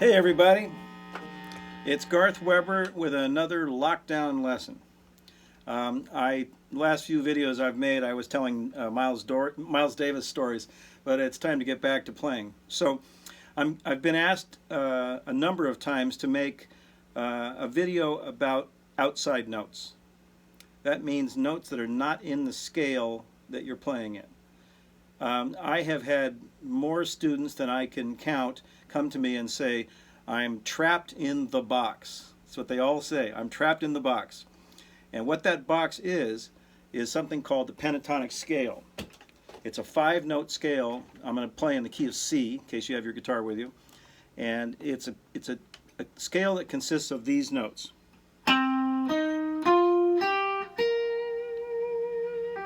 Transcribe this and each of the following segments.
Hey everybody, it's Garth Weber with another lockdown lesson. Last few videos I've made I was telling Miles Davis stories, but it's time to get back to playing. So I've been asked a number of times to make a video about outside notes. That means notes that are not in the scale that you're playing in. I have had more students than I can count come to me and say, I'm trapped in the box. That's what they all say. I'm trapped in the box. And what that box is something called the pentatonic scale. It's a 5-note scale. I'm going to play in the key of C, in case you have your guitar with you. And it's a scale that consists of these notes.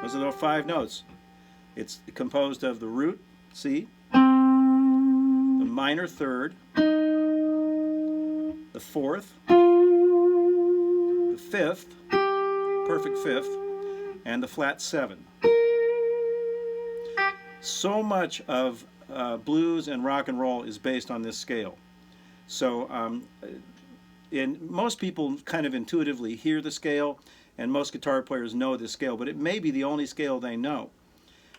Those are the 5 notes. It's composed of the root, C, the minor third, the fourth, the fifth, perfect fifth, and the flat 7. So much of blues and rock and roll is based on this scale. So most people kind of intuitively hear the scale, and most guitar players know this scale, but it may be the only scale they know.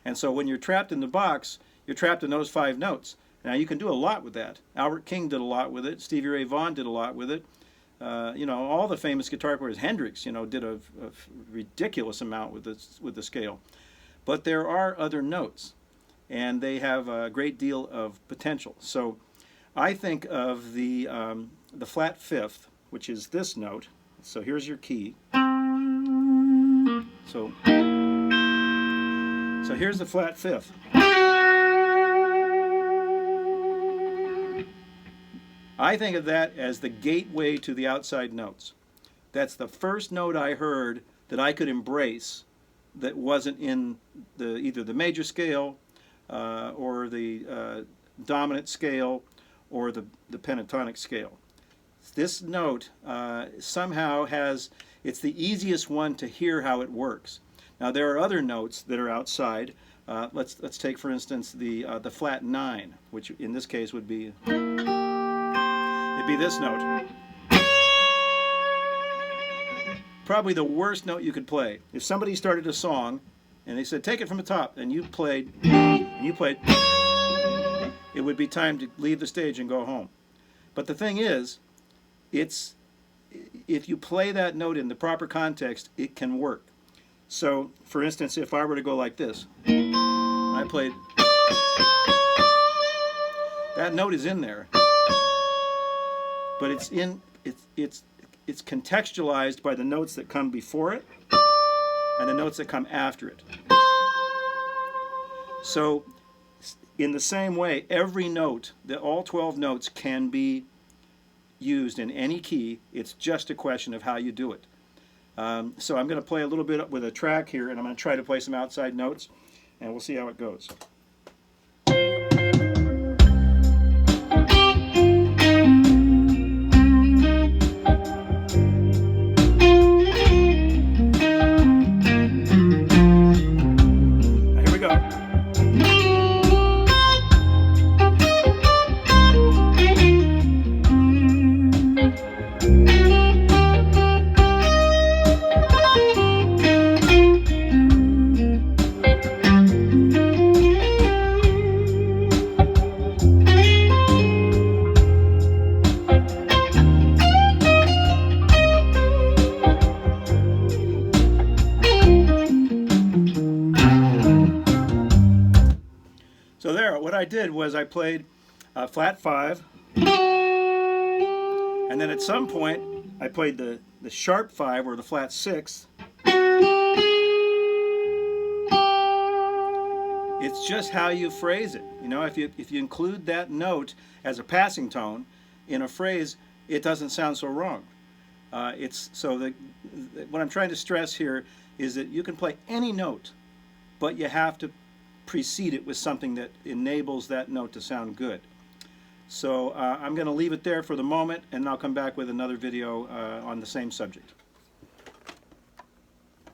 And so when you're trapped in the box, you're trapped in those 5 notes. Now you can do a lot with that. Albert King did a lot with it. Stevie Ray Vaughan did a lot with it. All the famous guitar players, Hendrix, did a ridiculous amount with the scale. But there are other notes, and they have a great deal of potential. So I think of the flat fifth, which is this note. So here's your key. So here's the flat fifth. I think of that as the gateway to the outside notes. That's the first note I heard that I could embrace that wasn't in either the major scale or the dominant scale or the pentatonic scale. This note somehow it's the easiest one to hear how it works. Now there are other notes that are outside. Let's take for instance the flat 9, which in this case would be this note. Probably the worst note you could play. If somebody started a song and they said take it from the top and you played, it would be time to leave the stage and go home. But the thing is, if you play that note in the proper context, it can work. So, for instance, if I were to go like this, I played, that note is in there, but it's contextualized by the notes that come before it and the notes that come after it. So, in the same way, every note, all 12 notes can be used in any key. It's just a question of how you do it. So I'm going to play a little bit with a track here, and I'm going to try to play some outside notes, and we'll see how it goes. Now, here we go. So there, what I did was I played flat 5, and then at some point I played the sharp 5 or the flat 6. It's just how you phrase it. If you include that note as a passing tone in a phrase, it doesn't sound so wrong. What I'm trying to stress here is that you can play any note, but you have to precede it with something that enables that note to sound good. So I'm going to leave it there for the moment, and I'll come back with another video on the same subject.